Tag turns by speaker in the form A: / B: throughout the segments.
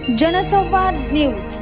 A: जनसंवाद न्यूज,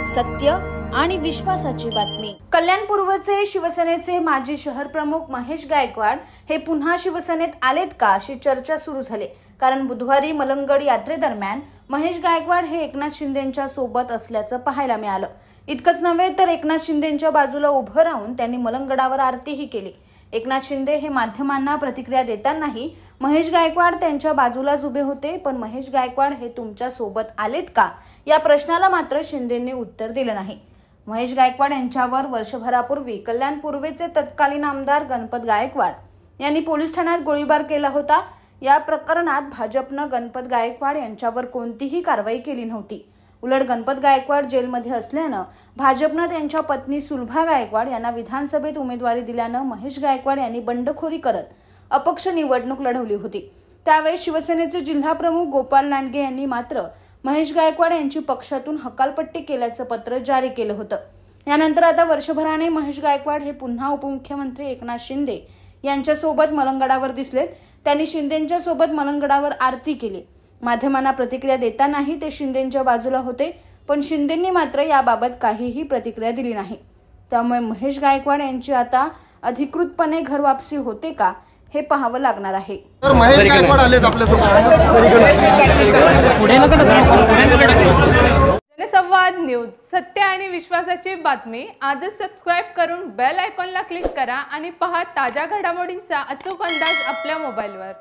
A: सत्य आणि विश्वासाची बातमी। कल्याण पूर्वचे शिवसेनेचे माजी शहर प्रमुख महेश गायकवाड हे पुन्हा शिवसेनेत आलेत का अशी चर्चा सुरू झाली। कारण बुधवारी मलंगड यात्रेदरम्यान महेश गायकवाड हे एकनाथ शिंदेंच्या सोबत असल्याचं पाहायला मिळालं। इतकंच नव्हे तर एकनाथ शिंदेंच्या बाजूला उभं राहून त्यांनी मलंगडावर आरतीही केली। एकनाथ शिंदे हे माध्यमांना प्रतिक्रिया देतानाही महेश गायकवाड त्यांच्या बाजूलाच उभे होते, पण महेश गायकवाड हे तुमच्या सोबत आलेत का या प्रश्नाला मात्र शिंदेंनी उत्तर दिलं नाही। महेश गायकवाड यांच्यावर वर्षभरापूर्वी कल्याण पूर्वेचे तत्कालीन आमदार गणपत गायकवाड यांनी पोलीस ठाण्यात गोळीबार केला होता। या प्रकरणात भाजपनं गणपत गायकवाड यांच्यावर कोणतीही कारवाई केली नव्हती। उलट गणपत गायकवाड जेलमध्ये असल्यानं भाजपनं त्यांच्या पत्नी सुलभा गायकवाड यांना विधानसभेत उमेदवारी दिल्यानं महेश गायकवाड यांनी बंडखोरी करत अपक्ष निवडणूक लढवली होती। त्यावेळी शिवसेनेचे जिल्हा प्रमुख गोपाल लांडगे यांनी मात्र महेश गायकवाड यांची पक्षातून हकालपट्टी केल्याचं पत्र जारी केलं होतं। यानंतर आता वर्षभराने महेश गायकवाड हे पुन्हा उपमुख्यमंत्री एकनाथ शिंदे यांच्यासोबत मलंगडावर दिसलेत। त्यांनी शिंदेंच्या सोबत मलंगडावर आरती केली। माध्यमांना प्रतिक्रिया देतानाही ते शिंदेंच्या बाजूला होते, पण शिंदेंनी मात्र याबाबत काहीही प्रतिक्रिया दिली नाही। त्यामुळे महेश गायकवाड यांची आता अधिकृतपणे घर वापसी होते का हे पाहावं लागणार आहे।
B: तर महेश गायकवाड आलेत आपल्यासोबत।
C: जनसंवाद न्यूज, सत्य आणि विश्वासाची बातमी। आजच सबस्क्राइब करून बेल आयकॉनला क्लिक करा आणि पहा ताज्या घडामोडींचा अचूक अंदाज आपल्या मोबाईलवर।